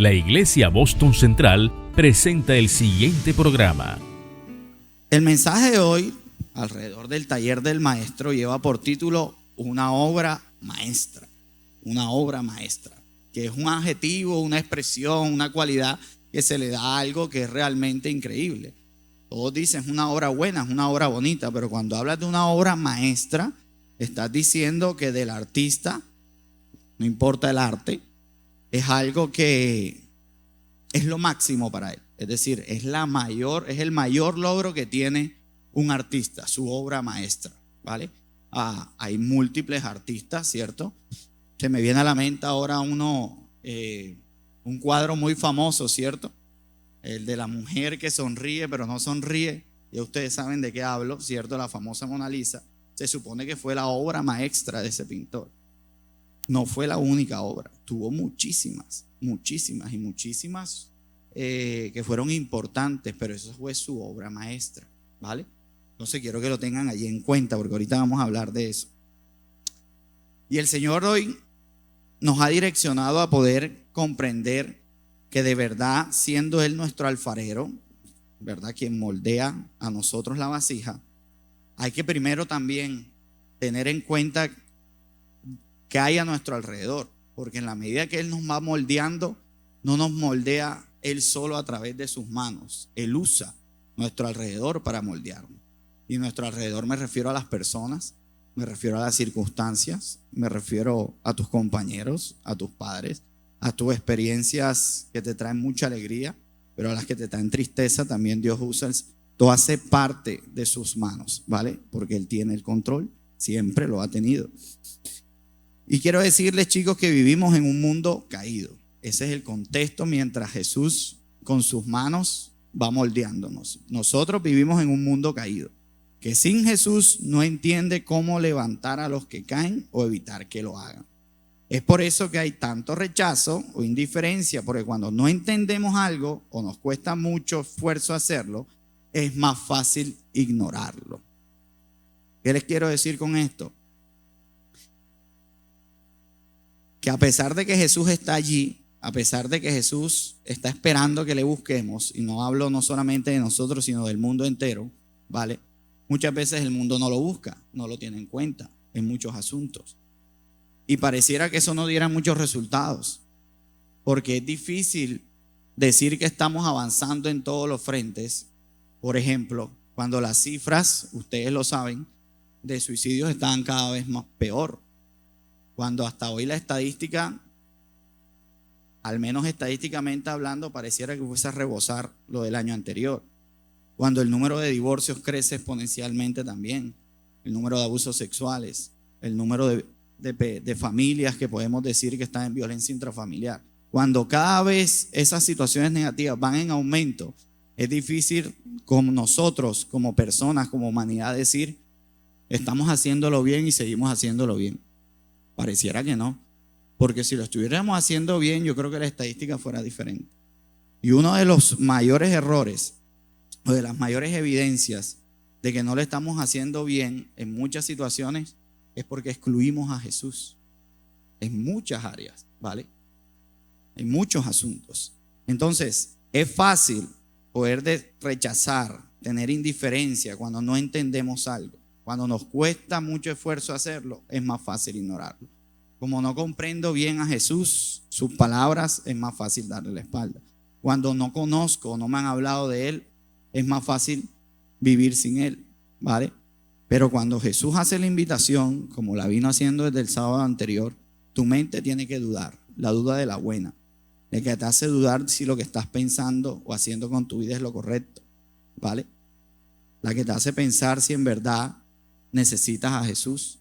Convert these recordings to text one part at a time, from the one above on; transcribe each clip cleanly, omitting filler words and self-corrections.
La Iglesia Boston Central presenta el siguiente programa. El mensaje de hoy, alrededor del taller del maestro, lleva por título una obra maestra. Una obra maestra, que es un adjetivo, una expresión, una cualidad que se le da a algo que es realmente increíble. Todos dicen es una obra buena, es una obra bonita, pero cuando hablas de una obra maestra, estás diciendo que del artista, no importa el arte, es algo que es lo máximo para él. Es decir, es el mayor logro que tiene un artista, su obra maestra, ¿vale? Hay múltiples artistas, ¿cierto? Se me viene a la mente ahora un cuadro muy famoso, ¿cierto? El de la mujer que sonríe pero no sonríe. Ya ustedes saben de qué hablo, ¿cierto? La famosa Mona Lisa. Se supone que fue la obra maestra de ese pintor. No fue la única obra, tuvo muchísimas que fueron importantes, pero eso fue su obra maestra, ¿vale? Entonces quiero que lo tengan allí en cuenta, porque ahorita vamos a hablar de eso. Y el Señor hoy nos ha direccionado a poder comprender que de verdad, siendo Él nuestro alfarero, ¿verdad?, quien moldea a nosotros la vasija, hay que primero también tener en cuenta que hay a nuestro alrededor, porque en la medida que Él nos va moldeando, no nos moldea Él solo a través de sus manos. Él usa nuestro alrededor para moldearnos. Y nuestro alrededor me refiero a las personas, me refiero a las circunstancias, me refiero a tus compañeros, a tus padres, a tus experiencias que te traen mucha alegría, pero a las que te traen tristeza también Dios usa. Todo hace parte de sus manos, ¿vale? Porque Él tiene el control, siempre lo ha tenido. Y quiero decirles, chicos, que vivimos en un mundo caído. Ese es el contexto mientras Jesús con sus manos va moldeándonos. Nosotros vivimos en un mundo caído, que sin Jesús no entiende cómo levantar a los que caen o evitar que lo hagan. Es por eso que hay tanto rechazo o indiferencia, porque cuando no entendemos algo o nos cuesta mucho esfuerzo hacerlo, es más fácil ignorarlo. ¿Qué les quiero decir con esto? Que a pesar de que Jesús está allí, a pesar de que Jesús está esperando que le busquemos, y no hablo no solamente de nosotros, sino del mundo entero, ¿vale? Muchas veces el mundo no lo busca, no lo tiene en cuenta en muchos asuntos. Y pareciera que eso no diera muchos resultados, porque es difícil decir que estamos avanzando en todos los frentes. Por ejemplo, cuando las cifras, ustedes lo saben, de suicidios están cada vez más peor. Cuando hasta hoy la estadística, al menos estadísticamente hablando, pareciera que fuese a rebasar lo del año anterior. Cuando el número de divorcios crece exponencialmente también, el número de abusos sexuales, el número de familias que podemos decir que están en violencia intrafamiliar. Cuando cada vez esas situaciones negativas van en aumento, es difícil como nosotros, como personas, como humanidad, decir estamos haciéndolo bien y seguimos haciéndolo bien. Pareciera que no, porque si lo estuviéramos haciendo bien, yo creo que la estadística fuera diferente. Y uno de los mayores errores o de las mayores evidencias de que no lo estamos haciendo bien en muchas situaciones es porque excluimos a Jesús en muchas áreas, ¿vale? En muchos asuntos. Entonces, es fácil poder rechazar, tener indiferencia cuando no entendemos algo. Cuando nos cuesta mucho esfuerzo hacerlo, es más fácil ignorarlo. Como no comprendo bien a Jesús, sus palabras, es más fácil darle la espalda. Cuando no conozco, no me han hablado de Él, es más fácil vivir sin Él, ¿vale? Pero cuando Jesús hace la invitación, como la vino haciendo desde el sábado anterior, tu mente tiene que dudar, la duda de la buena, de que te hace dudar si lo que estás pensando o haciendo con tu vida es lo correcto, ¿vale? La que te hace pensar si en verdad necesitas a Jesús,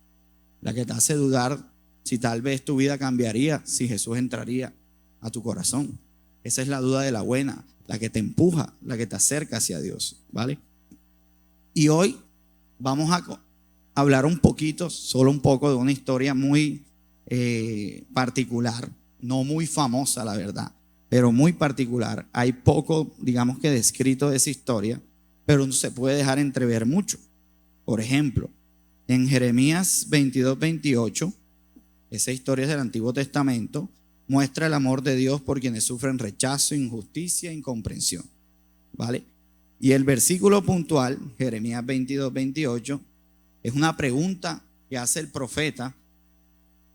la que te hace dudar si tal vez tu vida cambiaría, si Jesús entraría a tu corazón. Esa es la duda de la buena, la que te empuja, la que te acerca hacia Dios, ¿vale? Y hoy vamos a hablar un poquito, solo un poco, de una historia muy particular, no muy famosa, la verdad, pero muy particular. Hay poco, digamos que descrito de esa historia, pero no se puede dejar entrever mucho. Por ejemplo, en Jeremías 22:28, esa historia es del Antiguo Testamento, muestra el amor de Dios por quienes sufren rechazo, injusticia, incomprensión, ¿vale? Y el versículo puntual, Jeremías 22, 28, es una pregunta que hace el profeta,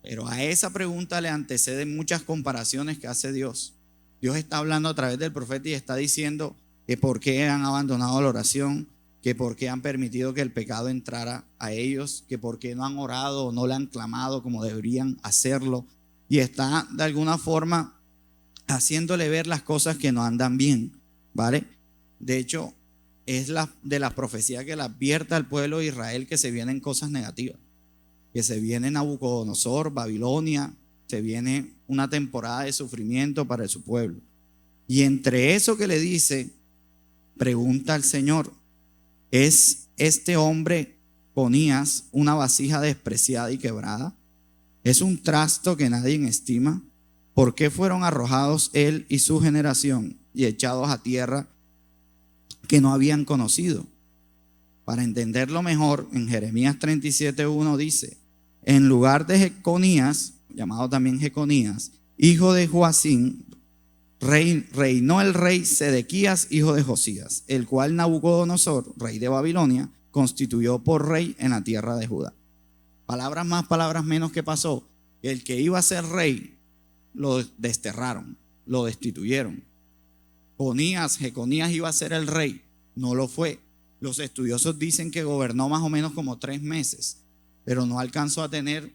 pero a esa pregunta le anteceden muchas comparaciones que hace Dios. Dios está hablando a través del profeta y está diciendo que por qué han abandonado la oración, que por qué han permitido que el pecado entrara a ellos, que por qué no han orado o no le han clamado como deberían hacerlo. Y está de alguna forma haciéndole ver las cosas que no andan bien, ¿vale? De hecho, es de las profecías que le advierte al pueblo de Israel que se vienen cosas negativas, que se viene Nabucodonosor, Babilonia, se viene una temporada de sufrimiento para su pueblo. Y entre eso que le dice, pregunta al Señor, ¿es este hombre Conías una vasija despreciada y quebrada? ¿Es un trasto que nadie estima? ¿Por qué fueron arrojados él y su generación y echados a tierra que no habían conocido? Para entenderlo mejor, en Jeremías 37:1 dice, en lugar de Jeconías, llamado también Jeconías, hijo de Joacim, reinó el rey Sedequías, hijo de Josías, el cual Nabucodonosor, rey de Babilonia, constituyó por rey en la tierra de Judá. Palabras más, palabras menos, que pasó. El que iba a ser rey, lo desterraron, lo destituyeron. Jeconías iba a ser el rey, no lo fue. Los estudiosos dicen que gobernó más o menos como 3 meses, pero no alcanzó a tener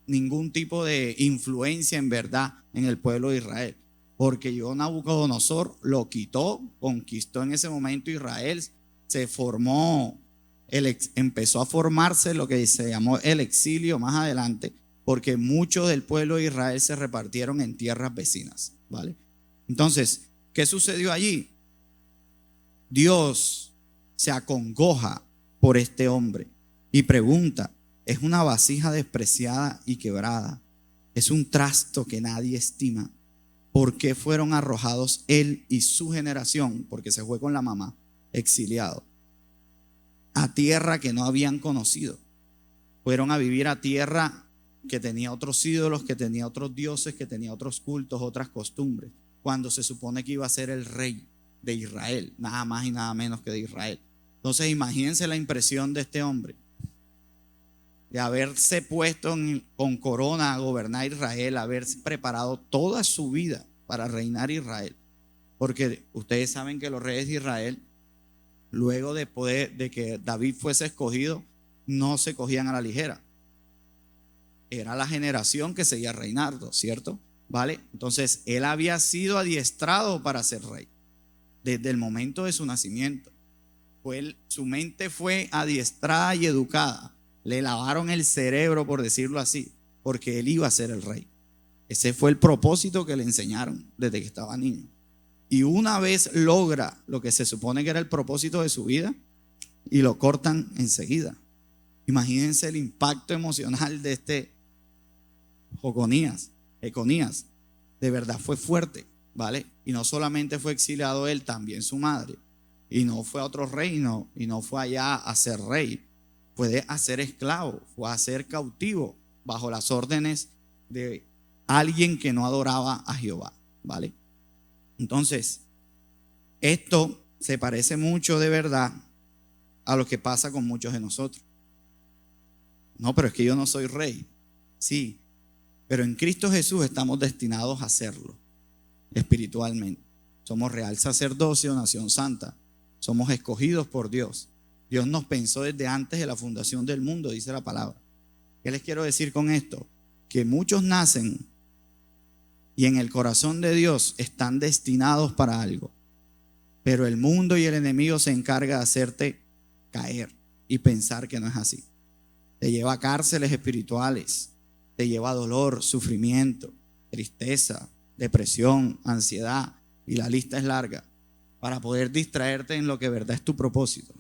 ningún tipo de influencia en verdad en el pueblo de Israel, porque Nabucodonosor lo quitó, conquistó en ese momento Israel, se formó, empezó a formarse lo que se llamó el exilio más adelante, porque muchos del pueblo de Israel se repartieron en tierras vecinas, ¿vale? Entonces, ¿qué sucedió allí? Dios se acongoja por este hombre y pregunta, ¿es una vasija despreciada y quebrada? ¿Es un trasto que nadie estima? ¿Por qué fueron arrojados él y su generación? Porque se fue con la mamá, exiliado, a tierra que no habían conocido. Fueron a vivir a tierra que tenía otros ídolos, que tenía otros dioses, que tenía otros cultos, otras costumbres, cuando se supone que iba a ser el rey de Israel, nada más y nada menos que de Israel. Entonces imagínense la impresión de este hombre, de haberse puesto con corona a gobernar Israel, haberse preparado toda su vida para reinar Israel. Porque ustedes saben que los reyes de Israel, luego de que David fuese escogido, no se cogían a la ligera. Era la generación que seguía reinando, ¿cierto? ¿Vale? Entonces, él había sido adiestrado para ser rey desde el momento de su nacimiento. Su mente fue adiestrada y educada. Le lavaron el cerebro, por decirlo así, porque él iba a ser el rey. Ese fue el propósito que le enseñaron desde que estaba niño. Y una vez logra lo que se supone que era el propósito de su vida, y lo cortan enseguida. Imagínense el impacto emocional de este Jeconías. De verdad fue fuerte, ¿vale? Y no solamente fue exiliado él, también su madre. Y no fue a otro reino, y no fue allá a ser rey. Fue a ser esclavo, fue a ser cautivo bajo las órdenes de alguien que no adoraba a Jehová, ¿vale? Entonces, esto se parece mucho de verdad a lo que pasa con muchos de nosotros. No, pero es que yo no soy rey. Sí, pero en Cristo Jesús estamos destinados a serlo espiritualmente. Somos real sacerdocio, nación santa. Somos escogidos por Dios. Dios nos pensó desde antes de la fundación del mundo, dice la palabra. ¿Qué les quiero decir con esto? Que muchos nacen y en el corazón de Dios están destinados para algo, pero el mundo y el enemigo se encarga de hacerte caer y pensar que no es así. Te lleva a cárceles espirituales, te lleva a dolor, sufrimiento, tristeza, depresión, ansiedad, y la lista es larga, para poder distraerte en lo que en verdad es tu propósito,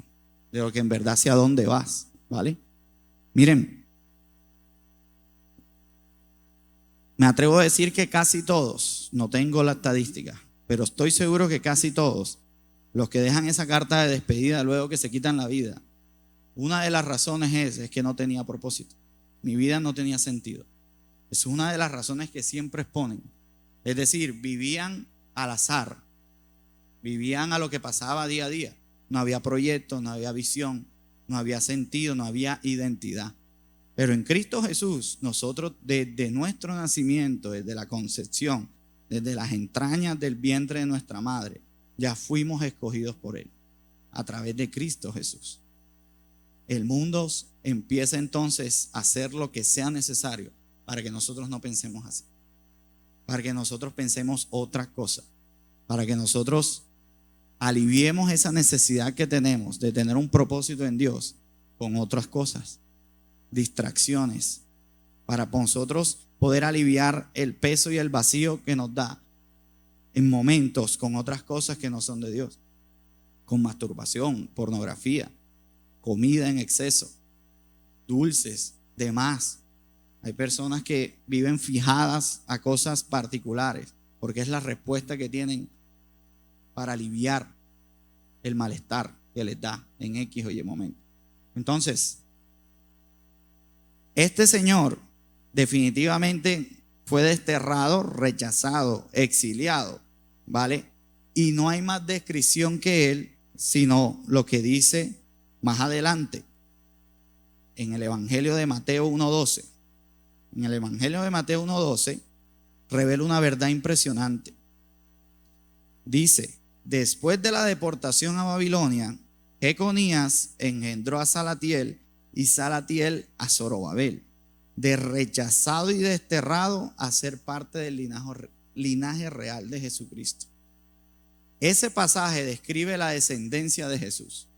de lo que en verdad hacia dónde vas, ¿vale? Miren, me atrevo a decir que casi todos, no tengo la estadística, pero estoy seguro que casi todos los que dejan esa carta de despedida luego que se quitan la vida, una de las razones es que no tenía propósito. Mi vida no tenía sentido. Es una de las razones que siempre exponen. Es decir, vivían al azar, vivían a lo que pasaba día a día. No había proyecto, no había visión, no había sentido, no había identidad. Pero en Cristo Jesús, nosotros desde nuestro nacimiento, desde la concepción, desde las entrañas del vientre de nuestra madre, ya fuimos escogidos por Él, a través de Cristo Jesús. El mundo empieza entonces a hacer lo que sea necesario para que nosotros no pensemos así, para que nosotros pensemos otra cosa, para que nosotros aliviemos esa necesidad que tenemos de tener un propósito en Dios con otras cosas, distracciones, para nosotros poder aliviar el peso y el vacío que nos da en momentos con otras cosas que no son de Dios, con masturbación, pornografía, comida en exceso, dulces, demás. Hay personas que viven fijadas a cosas particulares porque es la respuesta que tienen para aliviar el malestar que les da en X o Y momento. Entonces, este señor definitivamente fue desterrado, rechazado, exiliado, ¿vale? Y no hay más descripción que él, sino lo que dice más adelante en el Evangelio de Mateo 1:12. En el Evangelio de Mateo 1:12 revela una verdad impresionante. Dice: después de la deportación a Babilonia, Jeconías engendró a Salatiel y Salatiel a Zorobabel, de rechazado y desterrado a ser parte del linaje real de Jesucristo. Ese pasaje describe la descendencia de Jesús.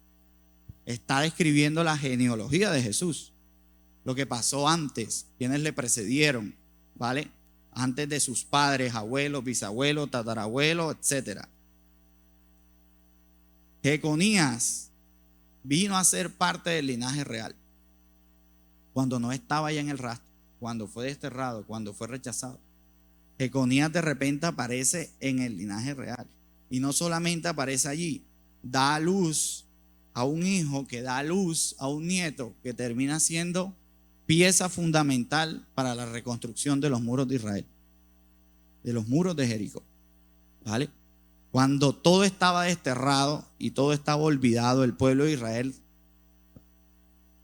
Está describiendo la genealogía de Jesús, lo que pasó antes, quienes le precedieron, ¿vale? Antes de sus padres, abuelos, bisabuelos, tatarabuelos, etc. Jeconías vino a ser parte del linaje real cuando no estaba ya en el rastro, cuando fue desterrado, cuando fue rechazado. Jeconías de repente aparece en el linaje real, y no solamente aparece allí, da a luz a un hijo que da a luz a un nieto que termina siendo pieza fundamental para la reconstrucción de los muros de Israel, de los muros de Jericó, ¿vale? Cuando todo estaba desterrado y todo estaba olvidado, el pueblo de Israel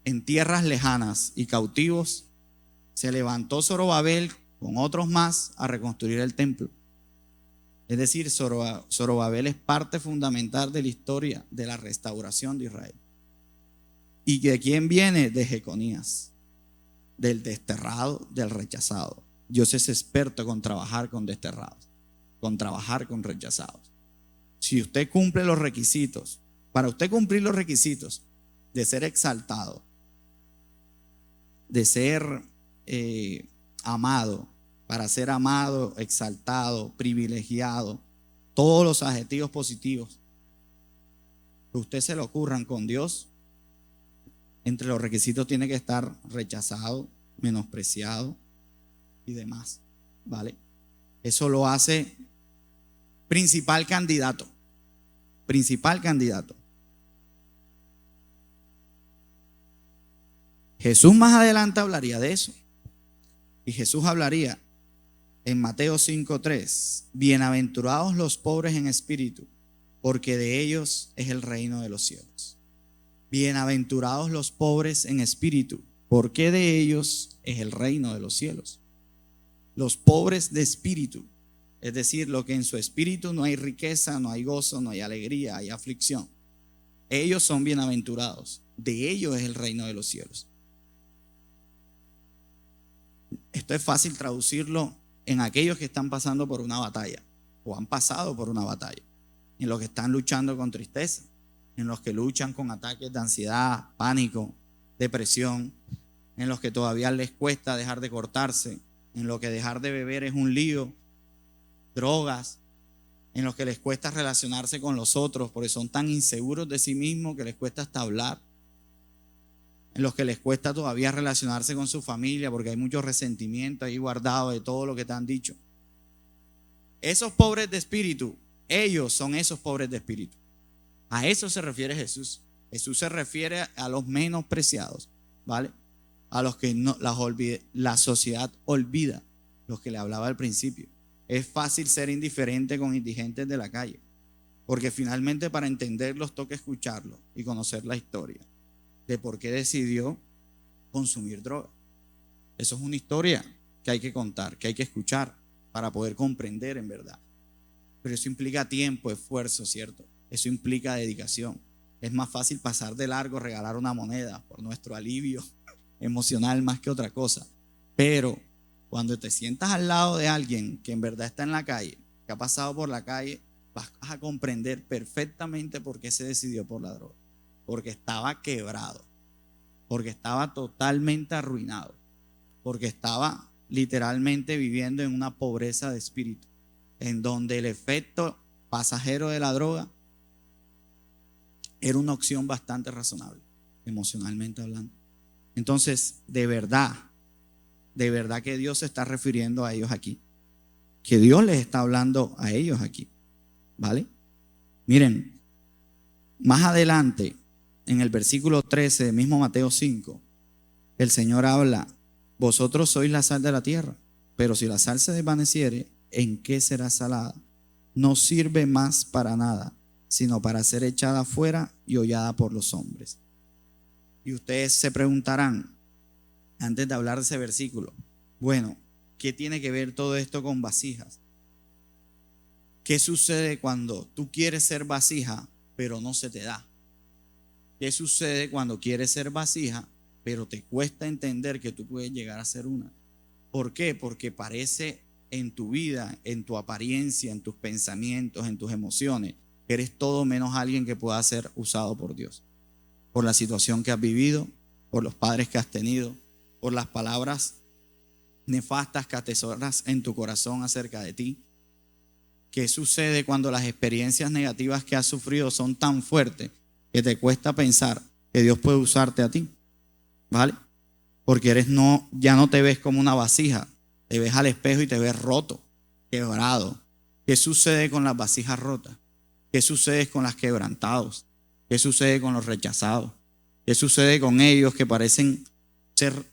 en tierras lejanas y cautivos, se levantó Zorobabel con otros más a reconstruir el templo. Es decir, Zorobabel es parte fundamental de la historia de la restauración de Israel. ¿Y de quién viene? De Jeconías, del desterrado, del rechazado. Dios es experto con trabajar con desterrados, con trabajar con rechazados. Si usted cumple los requisitos, para usted cumplir los requisitos de ser exaltado, de ser amado, para ser amado, exaltado, privilegiado, todos los adjetivos positivos que usted se le ocurran con Dios, entre los requisitos tiene que estar rechazado, menospreciado y demás, ¿vale? Eso lo hace principal candidato. Principal candidato. Jesús más adelante hablaría de eso. Y Jesús hablaría en Mateo 5:3: bienaventurados los pobres en espíritu, porque de ellos es el reino de los cielos. Bienaventurados los pobres en espíritu, porque de ellos es el reino de los cielos. Los pobres de espíritu, es decir, lo que en su espíritu no hay riqueza, no hay gozo, no hay alegría, hay aflicción. Ellos son bienaventurados, de ellos es el reino de los cielos. Esto es fácil traducirlo en aquellos que están pasando por una batalla o han pasado por una batalla, en los que están luchando con tristeza, en los que luchan con ataques de ansiedad, pánico, depresión, en los que todavía les cuesta dejar de cortarse, en los que dejar de beber es un lío, drogas, en los que les cuesta relacionarse con los otros porque son tan inseguros de sí mismos que les cuesta hasta hablar, en los que les cuesta todavía relacionarse con su familia porque hay mucho resentimiento ahí guardado de todo lo que te han dicho. Esos pobres de espíritu, ellos son esos pobres de espíritu. A eso se refiere Jesús. Jesús se refiere a los menospreciados, ¿vale? a los que no, la sociedad olvida, los que le hablaba al principio. Es fácil ser indiferente con indigentes de la calle, porque finalmente para entenderlos toca escucharlos y conocer la historia de por qué decidió consumir droga. Eso es una historia que hay que contar, que hay que escuchar para poder comprender en verdad. Pero eso implica tiempo, esfuerzo, ¿cierto? Eso implica dedicación. Es más fácil pasar de largo, regalar una moneda por nuestro alivio emocional más que otra cosa. Pero cuando te sientas al lado de alguien que en verdad está en la calle, que ha pasado por la calle, vas a comprender perfectamente por qué se decidió por la droga. Porque estaba quebrado, porque estaba totalmente arruinado, porque estaba literalmente viviendo en una pobreza de espíritu, en donde el efecto pasajero de la droga era una opción bastante razonable, emocionalmente hablando. Entonces, de verdad que Dios se está refiriendo a ellos aquí, que Dios les está hablando a ellos aquí, ¿vale? Miren, más adelante, en el versículo 13 de mismo Mateo 5, el Señor habla: vosotros sois la sal de la tierra, pero si la sal se desvaneciere, ¿en qué será salada? No sirve más para nada, sino para ser echada fuera y hollada por los hombres. Y ustedes se preguntarán, antes de hablar de ese versículo, bueno, ¿qué tiene que ver todo esto con vasijas? ¿Qué sucede cuando tú quieres ser vasija, pero no se te da? ¿Qué sucede cuando quieres ser vasija, pero te cuesta entender que tú puedes llegar a ser una? ¿Por qué? Porque parece en tu vida, en tu apariencia, en tus pensamientos, en tus emociones, que eres todo menos alguien que pueda ser usado por Dios. Por la situación que has vivido, por los padres que has tenido, por las palabras nefastas que atesoras en tu corazón acerca de ti. ¿Qué sucede cuando las experiencias negativas que has sufrido son tan fuertes que te cuesta pensar que Dios puede usarte a ti? ¿Vale? Porque ya no te ves como una vasija, te ves al espejo y te ves roto, quebrado. ¿Qué sucede con las vasijas rotas? ¿Qué sucede con los quebrantados? ¿Qué sucede con los rechazados? ¿Qué sucede con ellos que parecen ser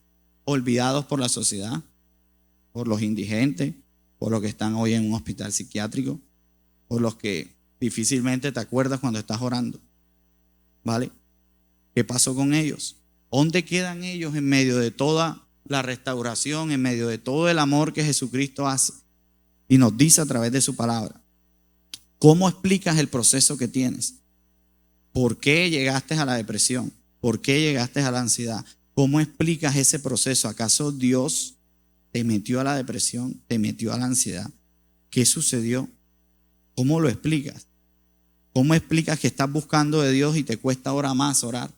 olvidados por la sociedad, por los indigentes, por los que están hoy en un hospital psiquiátrico, por los que difícilmente te acuerdas cuando estás orando? ¿Vale? ¿Qué pasó con ellos? ¿Dónde quedan ellos en medio de toda la restauración, en medio de todo el amor que Jesucristo hace y nos dice a través de su palabra? ¿Cómo explicas el proceso que tienes? ¿Por qué llegaste a la depresión? ¿Por qué llegaste a la ansiedad? ¿Cómo explicas ese proceso? ¿Acaso Dios te metió a la depresión? ¿Te metió a la ansiedad? ¿Qué sucedió? ¿Cómo lo explicas? ¿Cómo explicas que estás buscando de Dios y te cuesta ahora más orar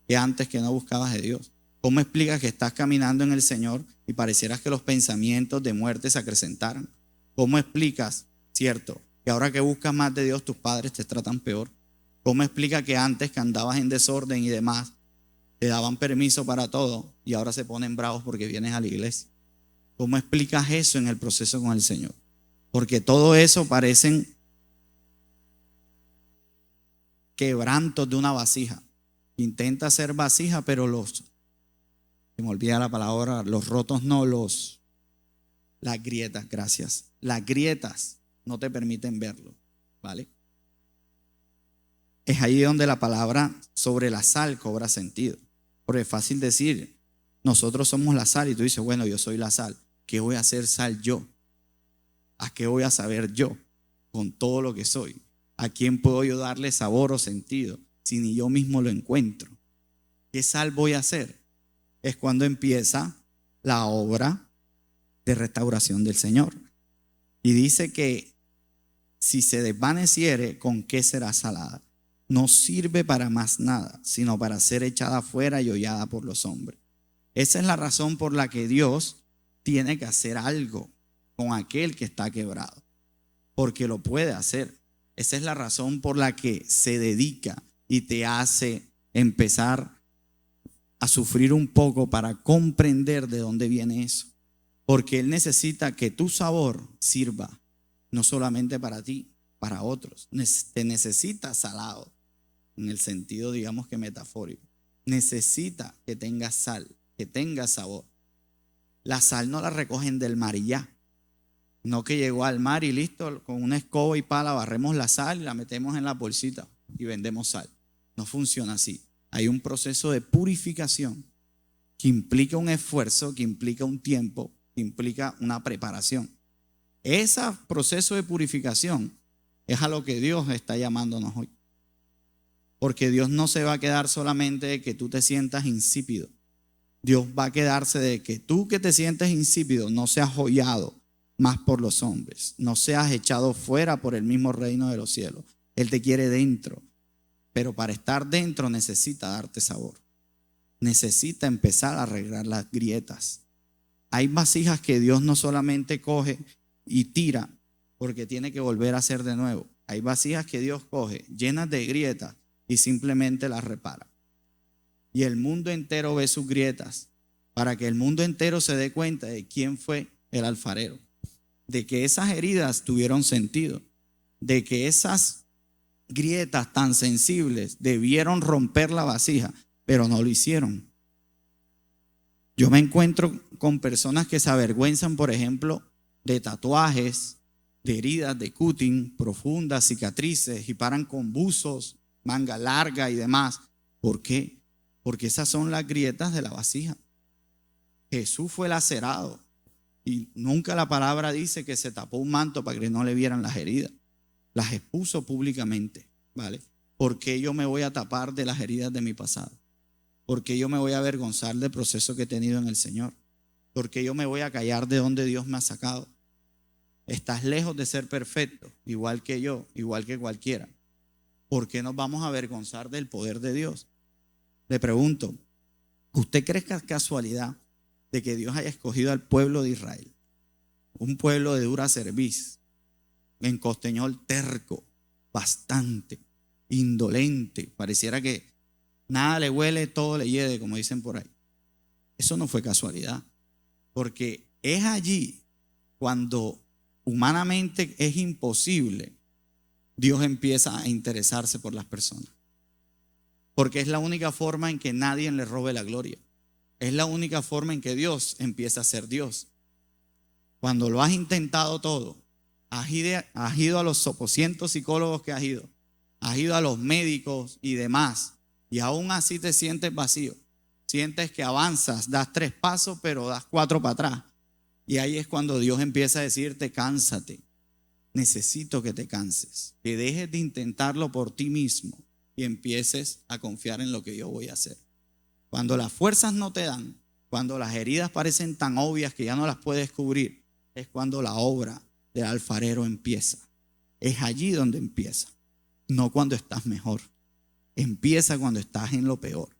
que antes que no buscabas de Dios? ¿Cómo explicas que estás caminando en el Señor y parecieras que los pensamientos de muerte se acrecentaran? ¿Cómo explicas, cierto, que ahora que buscas más de Dios tus padres te tratan peor? ¿Cómo explicas que antes que andabas en desorden y demás te daban permiso para todo y ahora se ponen bravos porque vienes a la iglesia? ¿Cómo explicas eso en el proceso con el Señor? Porque todo eso parecen quebrantos de una vasija. Intenta ser vasija, pero se me olvida la palabra, los rotos no, las grietas, gracias. Las grietas no te permiten verlo, ¿vale? Es ahí donde la palabra sobre la sal cobra sentido. Porque es fácil decir, nosotros somos la sal, y tú dices, bueno, yo soy la sal. ¿Qué voy a hacer sal yo? ¿A qué voy a saber yo con todo lo que soy? ¿A quién puedo yo darle sabor o sentido si ni yo mismo lo encuentro? ¿Qué sal voy a hacer? Es cuando empieza la obra de restauración del Señor. Y dice que si se desvaneciere, ¿con qué será salada? No sirve para más nada, sino para ser echada afuera y hollada por los hombres. Esa es la razón por la que Dios tiene que hacer algo con aquel que está quebrado, porque lo puede hacer. Esa es la razón por la que se dedica y te hace empezar a sufrir un poco para comprender de dónde viene eso. Porque Él necesita que tu sabor sirva no solamente para ti, para otros. Te necesita salado, en el sentido, digamos que metafórico. Necesita que tengas sal, que tenga sabor. La sal no la recogen del mar y ya. No que llegó al mar y listo, con una escoba y pala barremos la sal y la metemos en la bolsita y vendemos sal. No funciona así. Hay un proceso de purificación que implica un esfuerzo, que implica un tiempo, que implica una preparación. Ese proceso de purificación es a lo que Dios está llamándonos hoy. Porque Dios no se va a quedar solamente de que tú te sientas insípido. Dios va a quedarse de que tú que te sientes insípido no seas joyado más por los hombres, no seas echado fuera por el mismo reino de los cielos. Él te quiere dentro, pero para estar dentro necesita darte sabor. Necesita empezar a arreglar las grietas. Hay vasijas que Dios no solamente coge y tira porque tiene que volver a hacer de nuevo. Hay vasijas que Dios coge llenas de grietas y simplemente las repara. Y el mundo entero ve sus grietas para que el mundo entero se dé cuenta de quién fue el alfarero, de que esas heridas tuvieron sentido, de que esas grietas tan sensibles debieron romper la vasija, pero no lo hicieron. Yo me encuentro con personas que se avergüenzan, por ejemplo, de tatuajes, de heridas de cutting profundas, cicatrices, y paran con buzos, manga larga y demás. ¿Por qué? Porque esas son las grietas de la vasija. Jesús fue lacerado y nunca la palabra dice que se tapó un manto para que no le vieran las heridas. Las expuso públicamente, ¿vale? ¿Por qué yo me voy a tapar de las heridas de mi pasado? ¿Por qué yo me voy a avergonzar del proceso que he tenido en el Señor? ¿Por qué yo me voy a callar de donde Dios me ha sacado? Estás lejos de ser perfecto, igual que yo, igual que cualquiera. ¿Por qué nos vamos a avergonzar del poder de Dios? Le pregunto, ¿usted cree que es casualidad de que Dios haya escogido al pueblo de Israel? Un pueblo de dura cerviz, en costeñol terco, bastante, indolente, pareciera que nada le huele, todo le hiede, como dicen por ahí. Eso no fue casualidad, porque es allí cuando humanamente es imposible, Dios empieza a interesarse por las personas. Porque es la única forma en que nadie le robe la gloria. Es la única forma en que Dios empieza a ser Dios. Cuando lo has intentado todo, has ido a los 800 psicólogos que has ido a los médicos y demás, y aún así te sientes vacío. Sientes que avanzas, das 3 pasos, pero das 4 para atrás. Y ahí es cuando Dios empieza a decirte, cánsate. Necesito que te canses, que dejes de intentarlo por ti mismo y empieces a confiar en lo que yo voy a hacer. Cuando las fuerzas no te dan, cuando las heridas parecen tan obvias que ya no las puedes cubrir, es cuando la obra del alfarero empieza. Es allí donde empieza, no cuando estás mejor. Empieza cuando estás en lo peor.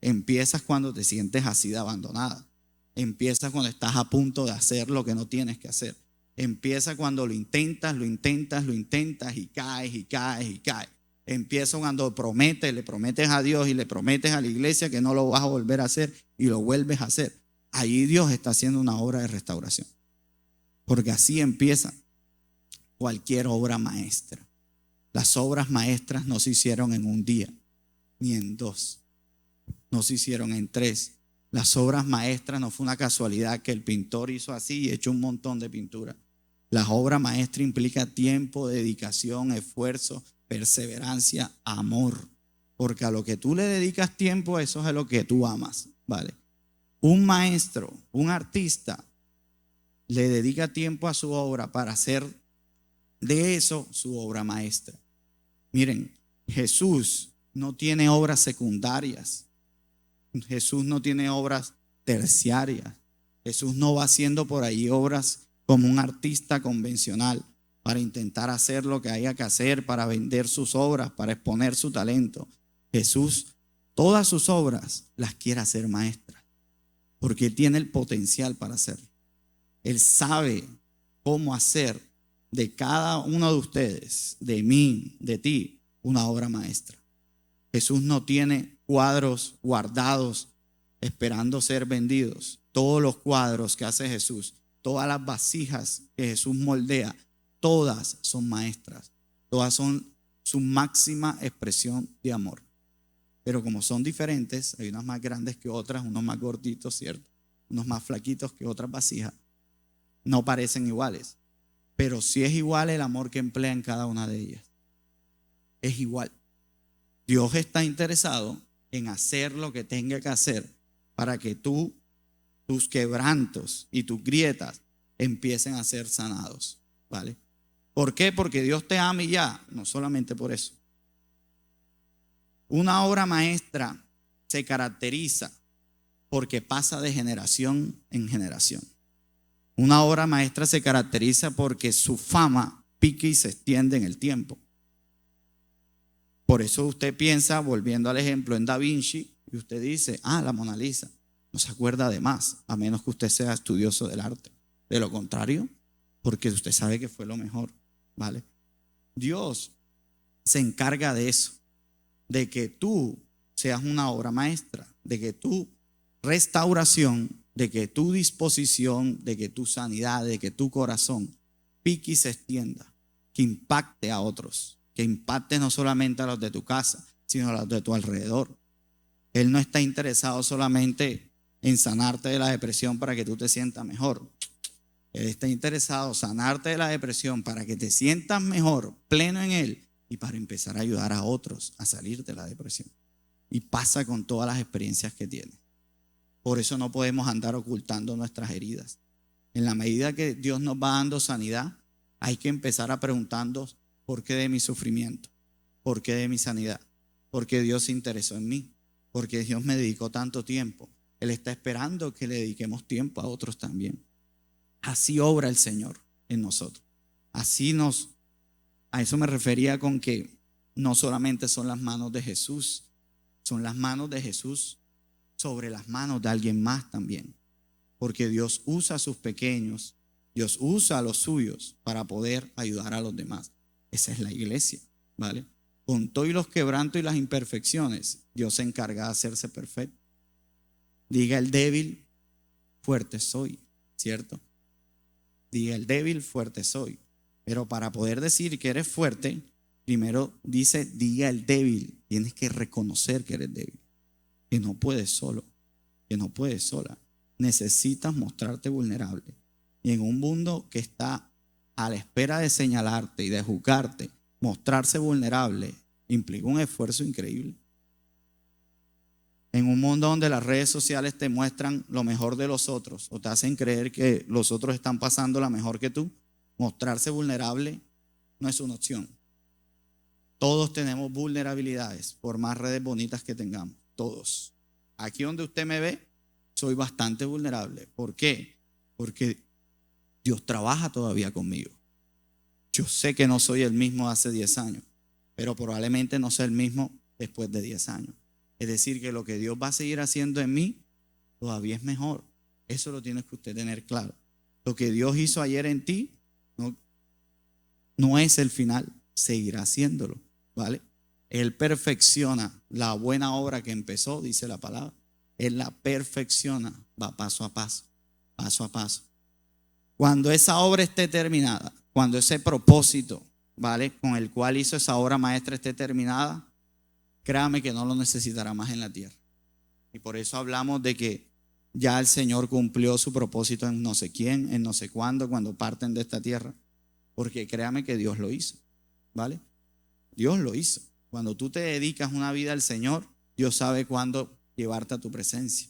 Empiezas cuando te sientes así de abandonada. Empieza cuando estás a punto de hacer lo que no tienes que hacer. Empieza cuando lo intentas y caes y caes y caes. Empieza cuando le prometes a Dios y le prometes a la iglesia que no lo vas a volver a hacer y lo vuelves a hacer. Ahí Dios está haciendo una obra de restauración. Porque así empieza cualquier obra maestra. Las obras maestras no se hicieron en un día, ni en 2. No se hicieron en 3. Las obras maestras no fue una casualidad que el pintor hizo así y echó un montón de pintura. La obra maestra implica tiempo, dedicación, esfuerzo, perseverancia, amor. Porque a lo que tú le dedicas tiempo, eso es a lo que tú amas, ¿vale? Un maestro, un artista, le dedica tiempo a su obra para hacer de eso su obra maestra. Miren, Jesús no tiene obras secundarias. Jesús no tiene obras terciarias. Jesús no va haciendo por ahí obras como un artista convencional para intentar hacer lo que haya que hacer, para vender sus obras, para exponer su talento. Jesús, todas sus obras las quiere hacer maestras, porque Él tiene el potencial para hacerlo. Él sabe cómo hacer de cada uno de ustedes, de mí, de ti, una obra maestra. Jesús no tiene cuadros guardados esperando ser vendidos. Todos los cuadros que hace Jesús, todas las vasijas que Jesús moldea, todas son maestras. Todas son su máxima expresión de amor. pero como son diferentes, hay unas más grandes que otras, unos más gorditos, ¿cierto? Unos más flaquitos que otras vasijas, no parecen iguales, pero sí es igual el amor que emplea en cada una de ellas. Es igual. Dios está interesado en hacer lo que tenga que hacer para que tus quebrantos y tus grietas empiecen a ser sanados, ¿vale? ¿Por qué? Porque Dios te ama y ya, no solamente por eso. Una obra maestra se caracteriza porque pasa de generación en generación. Una obra maestra se caracteriza porque su fama pica y se extiende en el tiempo. Por eso usted piensa, volviendo al ejemplo, en Da Vinci, y usted dice, la Mona Lisa. No se acuerda de más, a menos que usted sea estudioso del arte. De lo contrario, porque usted sabe que fue lo mejor, ¿vale? Dios se encarga de eso, de que tú seas una obra maestra, de que tu restauración, de que tu disposición, de que tu sanidad, de que tu corazón pique y se extienda, que impacte a otros, que impacte no solamente a los de tu casa, sino a los de tu alrededor. Él no está interesado solamente en sanarte de la depresión para que tú te sientas mejor. Él está interesado en sanarte de la depresión para que te sientas mejor, pleno en Él, y para empezar a ayudar a otros a salir de la depresión. Y pasa con todas las experiencias que tiene. Por eso no podemos andar ocultando nuestras heridas. En la medida que Dios nos va dando sanidad, hay que empezar a preguntarnos, ¿por qué de mi sufrimiento? ¿Por qué de mi sanidad? ¿Por qué Dios se interesó en mí? ¿Por qué Dios me dedicó tanto tiempo? Él está esperando que le dediquemos tiempo a otros también. Así obra el Señor en nosotros. A eso me refería con que no solamente son las manos de Jesús, son las manos de Jesús sobre las manos de alguien más también. Porque Dios usa a sus pequeños, Dios usa a los suyos para poder ayudar a los demás. Esa es la iglesia, ¿vale? Con todos los quebrantos y las imperfecciones, Dios se encarga de hacerse perfecto. Diga el débil, fuerte soy, ¿cierto? Diga el débil, fuerte soy. Pero para poder decir que eres fuerte, primero dice, diga el débil. Tienes que reconocer que eres débil, que no puedes solo, que no puedes sola. Necesitas mostrarte vulnerable. Y en un mundo que está a la espera de señalarte y de juzgarte, mostrarse vulnerable implica un esfuerzo increíble. En un mundo donde las redes sociales te muestran lo mejor de los otros o te hacen creer que los otros están pasando la mejor que tú, mostrarse vulnerable no es una opción. Todos tenemos vulnerabilidades, por más redes bonitas que tengamos, todos. Aquí donde usted me ve, soy bastante vulnerable. ¿Por qué? Porque Dios trabaja todavía conmigo. Yo sé que no soy el mismo hace 10 años, pero probablemente no sea el mismo después de 10 años. Es decir, que lo que Dios va a seguir haciendo en mí todavía es mejor. Eso lo tiene que usted tener claro. Lo que Dios hizo ayer en ti no es el final, seguirá haciéndolo, ¿vale? Él perfecciona la buena obra que empezó, dice la palabra. Él la perfecciona, va paso a paso, paso a paso. Cuando esa obra esté terminada, cuando ese propósito, ¿vale?, con el cual hizo esa obra maestra esté terminada, créame que no lo necesitará más en la tierra. Y por eso hablamos de que ya el Señor cumplió su propósito en no sé quién, en no sé cuándo, cuando parten de esta tierra. Porque créame que Dios lo hizo, ¿vale? Dios lo hizo. Cuando tú te dedicas una vida al Señor, Dios sabe cuándo llevarte a tu presencia.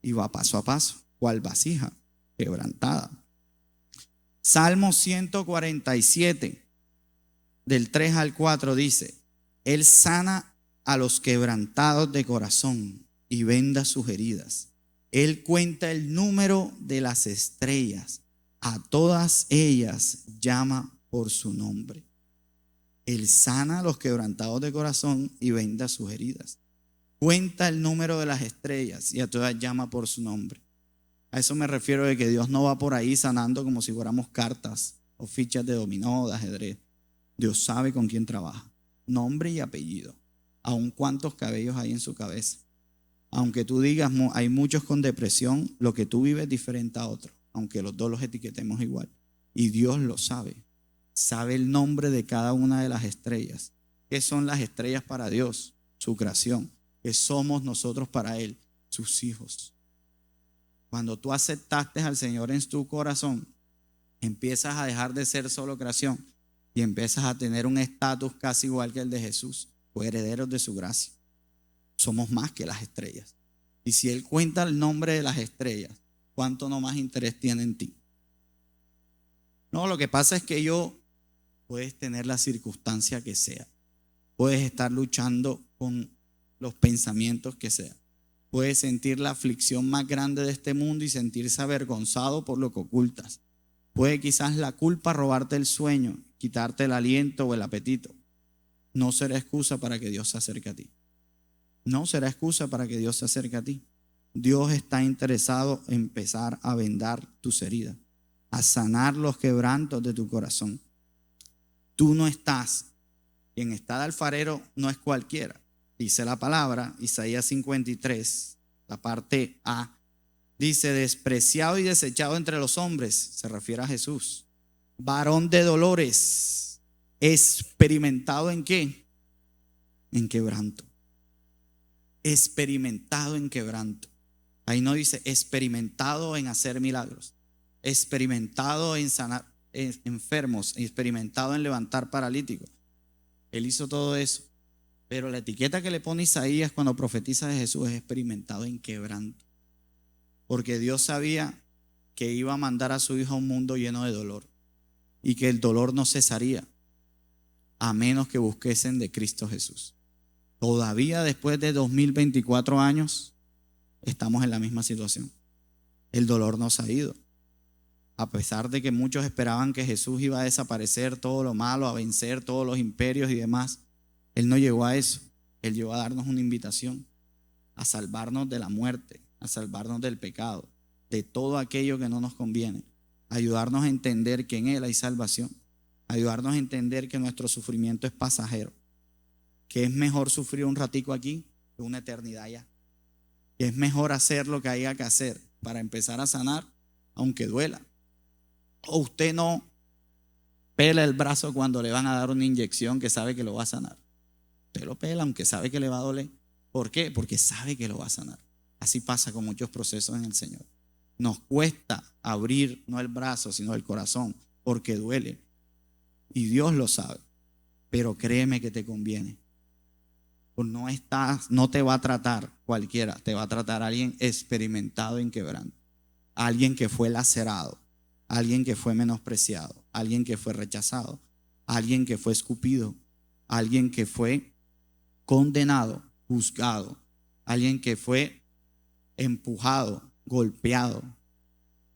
Y va paso a paso, cual vasija quebrantada. Salmo 147, del 3 al 4 dice: Él sana a los quebrantados de corazón y venda sus heridas. Él cuenta el número de las estrellas, a todas ellas llama por su nombre. Él sana a los quebrantados de corazón y venda sus heridas. Cuenta el número de las estrellas y a todas llama por su nombre. A eso me refiero de que Dios no va por ahí sanando como si fuéramos cartas o fichas de dominó, de ajedrez. Dios sabe con quién trabaja. Nombre y apellido. Aun cuántos cabellos hay en su cabeza. Aunque tú digas hay muchos con depresión, lo que tú vives es diferente a otro, aunque los dos los etiquetemos igual. Y Dios lo sabe. Sabe el nombre de cada una de las estrellas. ¿Qué son las estrellas para Dios? su creación, que somos nosotros para Él, sus hijos. Cuando tú aceptaste al Señor en tu corazón, empiezas a dejar de ser solo creación y empiezas a tener un estatus casi igual que el de Jesús, o herederos de su gracia. Somos más que las estrellas. Y si Él cuenta el nombre de las estrellas, ¿cuánto no más interés tiene en ti? No, lo que pasa es que puedes tener la circunstancia que sea. Puedes estar luchando con los pensamientos que sea. Puedes sentir la aflicción más grande de este mundo y sentirse avergonzado por lo que ocultas. Puede quizás la culpa robarte el sueño, quitarte el aliento o el apetito. No será excusa para que Dios se acerque a ti. No será excusa para que Dios se acerque a ti. Dios está interesado en empezar a vendar tus heridas, a sanar los quebrantos de tu corazón. Tú no estás, quien está de alfarero no es cualquiera. Dice la palabra, Isaías 53, la parte A, dice: despreciado y desechado entre los hombres, se refiere a Jesús. Varón de dolores, experimentado ¿en qué? En quebranto. Experimentado en quebranto. Ahí no dice experimentado en hacer milagros, experimentado en sanar enfermos, experimentado en levantar paralíticos. Él hizo todo eso, pero la etiqueta que le pone Isaías cuando profetiza de Jesús es experimentado en quebranto, porque Dios sabía que iba a mandar a su hijo a un mundo lleno de dolor y que el dolor no cesaría a menos que busquesen de Cristo Jesús. Todavía después de 2024 años estamos en la misma situación. El dolor no se ha ido. A pesar de que muchos esperaban que Jesús iba a desaparecer todo lo malo, a vencer todos los imperios y demás, Él no llegó a eso. Él llegó a darnos una invitación a salvarnos de la muerte, a salvarnos del pecado, de todo aquello que no nos conviene, a ayudarnos a entender que en Él hay salvación, a ayudarnos a entender que nuestro sufrimiento es pasajero, que es mejor sufrir un ratico aquí que una eternidad allá, que es mejor hacer lo que haya que hacer para empezar a sanar, aunque duela. O usted no pela el brazo cuando le van a dar una inyección que sabe que lo va a sanar. Usted lo pela aunque sabe que le va a doler. ¿Por qué? Porque sabe que lo va a sanar. Así pasa con muchos procesos en el Señor. Nos cuesta abrir no el brazo sino el corazón porque duele. Y Dios lo sabe. Pero créeme que te conviene. Pues no te va a tratar cualquiera, te va a tratar alguien experimentado en quebranto, alguien que fue lacerado, alguien que fue menospreciado, alguien que fue rechazado, alguien que fue escupido, alguien que fue condenado, juzgado, alguien que fue empujado, golpeado,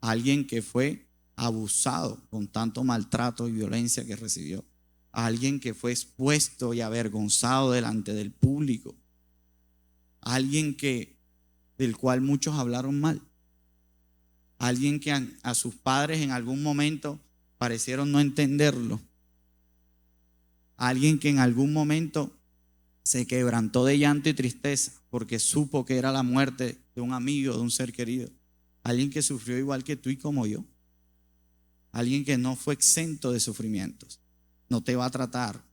alguien que fue abusado con tanto maltrato y violencia que recibió, alguien que fue expuesto y avergonzado delante del público, alguien del cual muchos hablaron mal, alguien que a sus padres en algún momento parecieron no entenderlo, alguien que en algún momento se quebrantó de llanto y tristeza porque supo que era la muerte de un amigo, de un ser querido, alguien que sufrió igual que tú y como yo, alguien que no fue exento de sufrimientos. No te va a tratar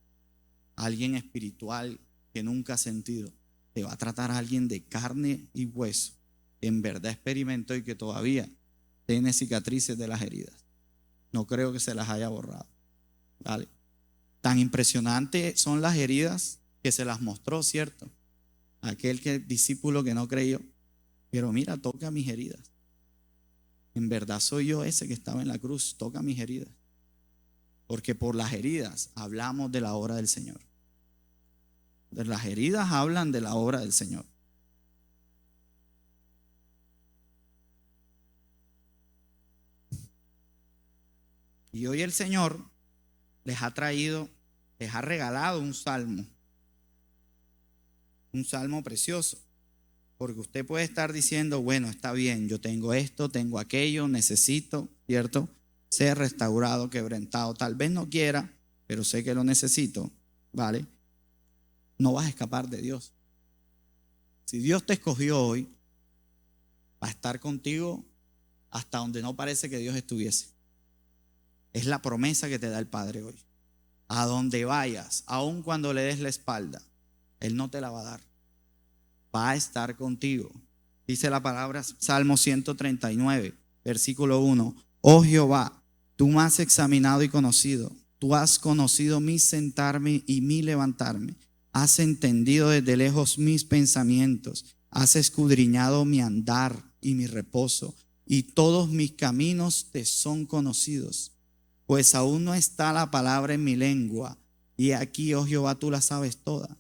alguien espiritual que nunca ha sentido. Te va a tratar a alguien de carne y hueso que en verdad experimentó y que todavía tiene cicatrices de las heridas. No creo que se las haya borrado. ¿Vale? Tan impresionantes son las heridas que se las mostró, ¿cierto? Aquel discípulo que no creyó. Pero mira, toca mis heridas. En verdad soy yo ese que estaba en la cruz. Toca mis heridas. Porque por las heridas hablamos de la obra del Señor. Las heridas hablan de la obra del Señor. Y hoy el Señor les ha regalado un salmo precioso. Porque usted puede estar diciendo, bueno, está bien, yo tengo esto, tengo aquello, necesito, ¿cierto?, ser restaurado, quebrantado. Tal vez no quiera, pero sé que lo necesito, ¿vale? No vas a escapar de Dios. Si Dios te escogió hoy, va a estar contigo hasta donde no parece que Dios estuviese. Es la promesa que te da el Padre hoy. A donde vayas, aun cuando le des la espalda, Él no te la va a dar. Va a estar contigo. Dice la palabra, Salmo 139, versículo 1. Oh Jehová, tú me has examinado y conocido. Tú has conocido mi sentarme y mi levantarme. Has entendido desde lejos mis pensamientos. Has escudriñado mi andar y mi reposo. Y todos mis caminos te son conocidos. Pues aún no está la palabra en mi lengua. Y aquí, oh Jehová, tú la sabes toda.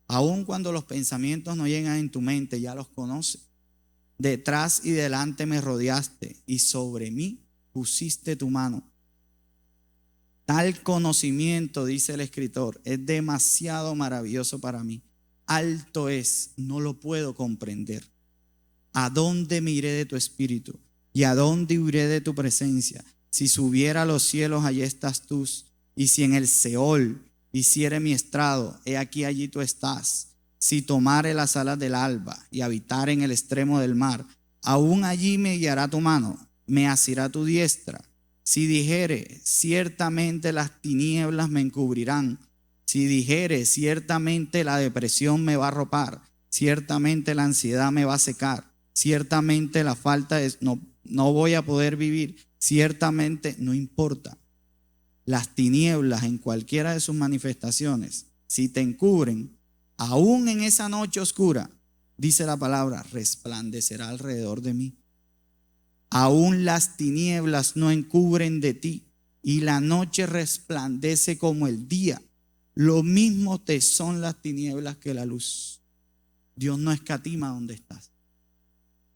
Aun cuando los pensamientos no llegan en tu mente, ya los conoces. Detrás y delante me rodeaste y sobre mí pusiste tu mano. Tal conocimiento, dice el escritor, es demasiado maravilloso para mí. Alto es, no lo puedo comprender. ¿A dónde me iré de tu espíritu? ¿Y a dónde huiré de tu presencia? Si subiera a los cielos, allí estás tú. Y si en el Seol hiciere mi estrado, he aquí allí tú estás. Si tomare las alas del alba y habitare en el extremo del mar, aún allí me guiará tu mano, me asirá tu diestra. Si dijere, ciertamente las tinieblas me encubrirán. Si dijere, ciertamente la depresión me va a arropar. Ciertamente la ansiedad me va a secar. Ciertamente la falta de no voy a poder vivir. Ciertamente no importa. Las tinieblas en cualquiera de sus manifestaciones, si te encubren, aún en esa noche oscura, dice la palabra, resplandecerá alrededor de mí. Aún las tinieblas no encubren de ti y la noche resplandece como el día. Lo mismo te son las tinieblas que la luz. Dios no escatima donde estás.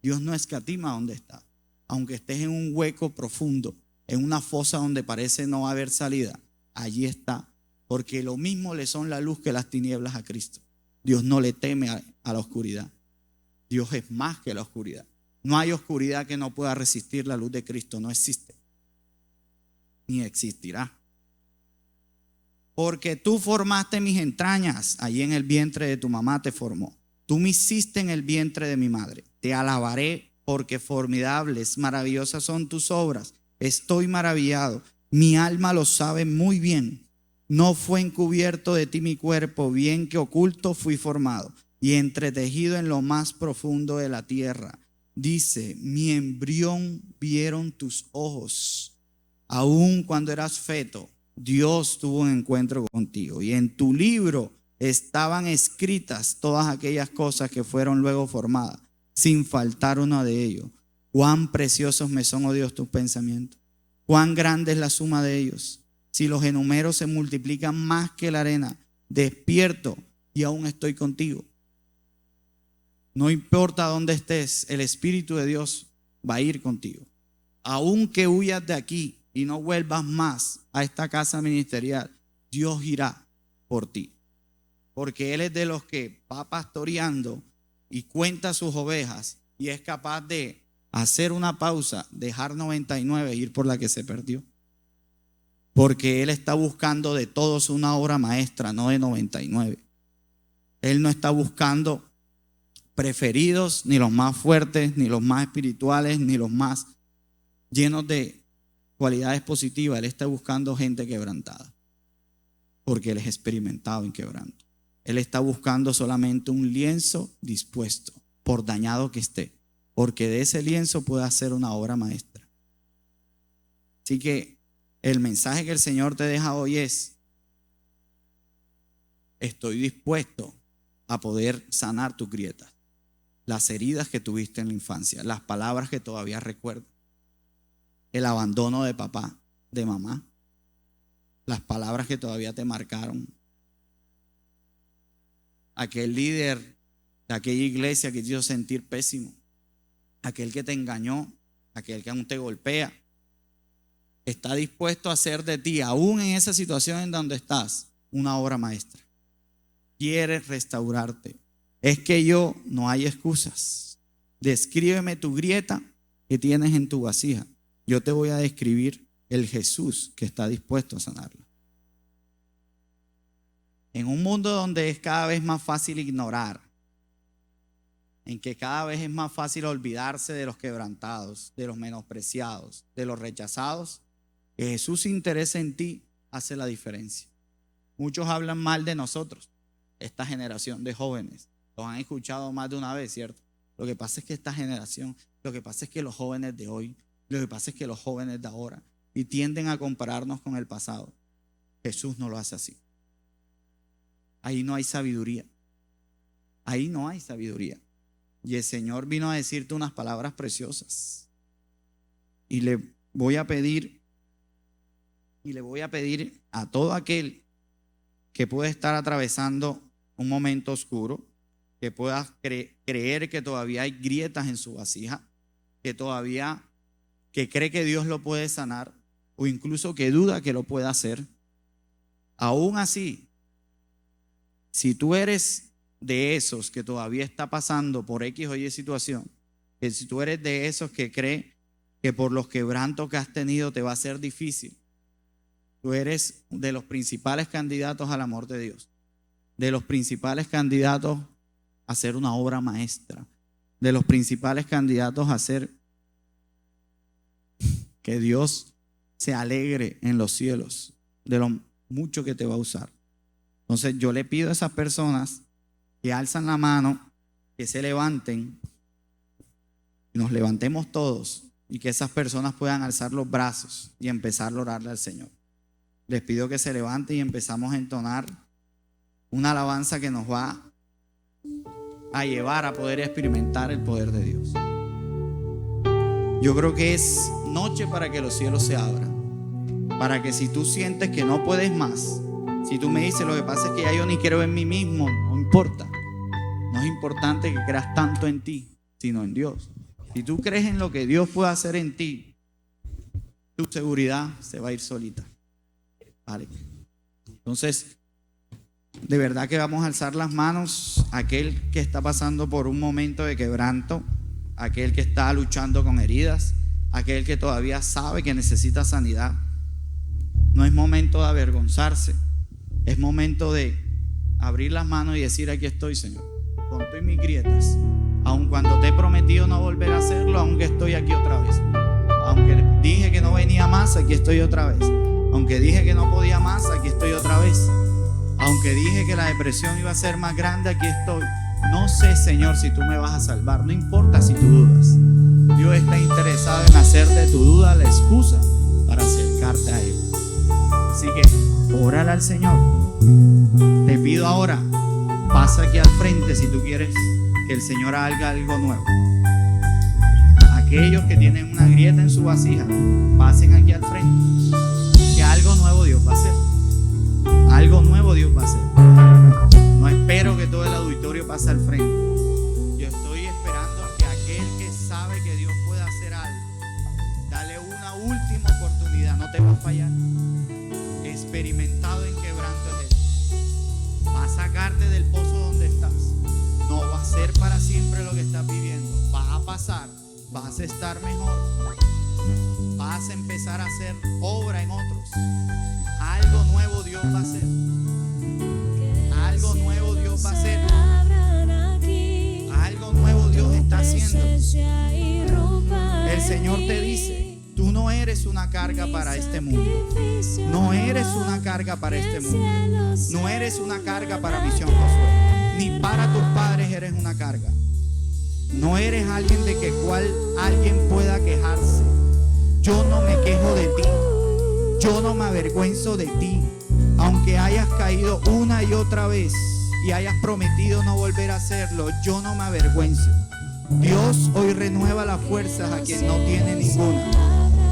Dios no escatima donde estás. Aunque estés en un hueco profundo, en una fosa donde parece no haber salida, allí está. Porque lo mismo le son la luz que las tinieblas a Cristo. Dios no le teme a la oscuridad. Dios es más que la oscuridad. No hay oscuridad que no pueda resistir la luz de Cristo. No existe. Ni existirá. Porque tú formaste mis entrañas. Allí en el vientre de tu mamá te formó. Tú me hiciste en el vientre de mi madre. Te alabaré porque formidables, maravillosas son tus obras. Estoy maravillado. Mi alma lo sabe muy bien. No fue encubierto de ti mi cuerpo, bien que oculto fui formado y entretejido en lo más profundo de la tierra. Dice, mi embrión vieron tus ojos. Aún cuando eras feto, Dios tuvo un encuentro contigo. Y en tu libro estaban escritas todas aquellas cosas que fueron luego formadas, sin faltar una de ellos. Cuán preciosos me son, oh Dios, tus pensamientos. Cuán grande es la suma de ellos. Si los enumero se multiplican más que la arena, despierto y aún estoy contigo. No importa dónde estés, el Espíritu de Dios va a ir contigo. Aunque huyas de aquí y no vuelvas más a esta casa ministerial, Dios irá por ti. Porque Él es de los que va pastoreando y cuenta sus ovejas y es capaz de hacer una pausa, dejar 99 e ir por la que se perdió. Porque Él está buscando de todos una obra maestra, no de 99. Él no está buscando preferidos, ni los más fuertes, ni los más espirituales, ni los más llenos de cualidades positivas. Él está buscando gente quebrantada, porque Él es experimentado en quebranto. Él está buscando solamente un lienzo dispuesto, por dañado que esté, porque de ese lienzo puede hacer una obra maestra. Así que el mensaje que el Señor te deja hoy es: estoy dispuesto a poder sanar tus grietas, las heridas que tuviste en la infancia, las palabras que todavía recuerdas, el abandono de papá, de mamá, las palabras que todavía te marcaron, aquel líder de aquella iglesia que te hizo sentir pésimo, aquel que te engañó, aquel que aún te golpea. Está dispuesto a hacer de ti, aún en esa situación en donde estás, una obra maestra. Quiere restaurarte. Es que no hay excusas. Descríbeme tu grieta que tienes en tu vasija. Yo te voy a describir el Jesús que está dispuesto a sanarla. En un mundo donde es cada vez más fácil ignorar, en que cada vez es más fácil olvidarse de los quebrantados, de los menospreciados, de los rechazados, que Jesús se interese en ti hace la diferencia. Muchos hablan mal de nosotros, esta generación de jóvenes. Los han escuchado más de una vez, ¿cierto? Lo que pasa es que esta generación, lo que pasa es que los jóvenes de hoy, lo que pasa es que los jóvenes de ahora, y tienden a compararnos con el pasado. Jesús no lo hace así. Ahí no hay sabiduría. Ahí no hay sabiduría. Y el Señor vino a decirte unas palabras preciosas. Y le voy a pedir a todo aquel que puede estar atravesando un momento oscuro, que pueda creer que todavía hay grietas en su vasija, que cree que Dios lo puede sanar, o incluso que duda que lo pueda hacer. Aún así, si tú eres de esos que todavía está pasando por X o Y situación, que si tú eres de esos que cree que por los quebrantos que has tenido te va a ser difícil, tú eres de los principales candidatos al amor de Dios, de los principales candidatos a hacer una obra maestra, de los principales candidatos a hacer que Dios se alegre en los cielos de lo mucho que te va a usar. Entonces yo le pido a esas personas que alzan la mano, que se levanten, y nos levantemos todos, y que esas personas puedan alzar los brazos y empezar a orarle al Señor. Les pido que se levanten y empezamos a entonar una alabanza que nos va a llevar a poder experimentar el poder de Dios. Yo creo que es noche para que los cielos se abran, para que si tú sientes que no puedes más, si tú me dices lo que pasa es que ya yo ni creo en mí mismo, no importa. No es importante que creas tanto en ti, sino en Dios. Si tú crees en lo que Dios puede hacer en ti, tu seguridad se va a ir solita. Vale. Entonces, de verdad que vamos a alzar las manos. Aquel que está pasando por un momento de quebranto, aquel que está luchando con heridas, aquel que todavía sabe que necesita sanidad. No es momento de avergonzarse, es momento de abrir las manos y decir: aquí estoy, Señor, con todas mis grietas, aun cuando te he prometido no volver a hacerlo, aunque estoy aquí otra vez, aunque dije que no venía más, aquí estoy otra vez, aunque dije que no podía más, aquí estoy otra vez, aunque dije que la depresión iba a ser más grande, aquí estoy. No sé, Señor, si tú me vas a salvar, no importa si tú dudas. Dios está interesado en hacer de tu duda la excusa para acercarte a Él. Así que órale al Señor. Te pido ahora, pasa aquí al frente si tú quieres que el Señor haga algo nuevo. Aquellos que tienen una grieta en su vasija, pasen aquí al frente, que algo nuevo Dios va a hacer. Algo nuevo Dios va a hacer. No espero que todo el auditorio pase al frente. Yo estoy esperando que aquel que sabe que Dios puede hacer algo, dale una última oportunidad, no te va a fallar. Experimentado en quebranto es Él. Va a sacarte del pozo donde estás. No va a ser para siempre lo que estás viviendo. Va a pasar, vas a estar mejor. Vas a empezar a hacer obra en otros. Algo nuevo Dios va a hacer. Algo nuevo Dios va a hacer. Algo nuevo Dios está haciendo. El Señor te dice: tú no eres una carga para este mundo. No eres una carga para este mundo. No eres una carga para Misión Josué. Ni para tus padres eres una carga. No eres alguien de que cual alguien pueda quejarse. Yo no me quejo de ti. Yo no me avergüenzo de ti. Aunque hayas caído una y otra vez y hayas prometido no volver a hacerlo, yo no me avergüenzo. Dios hoy renueva las fuerzas a quien no tiene ninguna.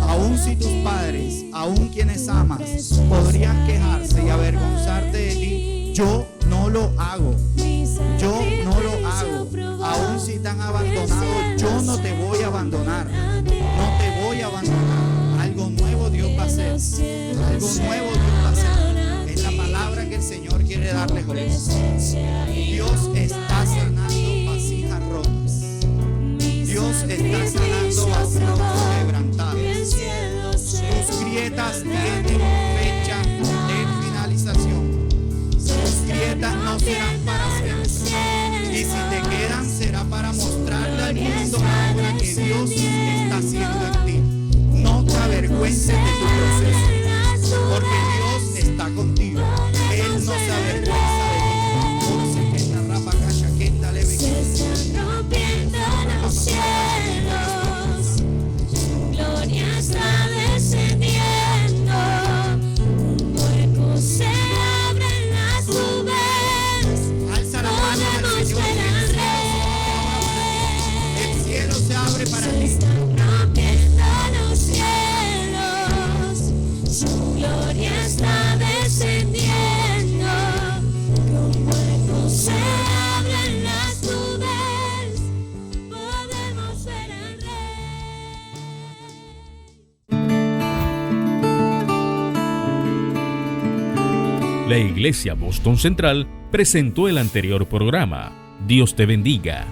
Aun si tus padres, aun quienes amas, podrían quejarse y avergonzarte de ti, yo no lo hago. Yo no lo hago. Aun si te han abandonado, yo no te voy a abandonar. No te voy a abandonar. Algo nuevo Dios va a hacer. Algo nuevo Dios va a hacer. Es la palabra que el Señor quiere darles hoy. Dios está sanando vasijas rotas. Dios está sanando vasijas quebrantadas. Tus grietas tienen fecha de finalización. Tus grietas no serán para siempre. Y si te quedan, será para mostrarle al mundo la obra que Dios está haciendo en ti. No te avergüences de tu proceso, porque Dios está contigo. Él no se avergüenza de ti. La Iglesia Boston Central presentó el anterior programa. Dios te bendiga.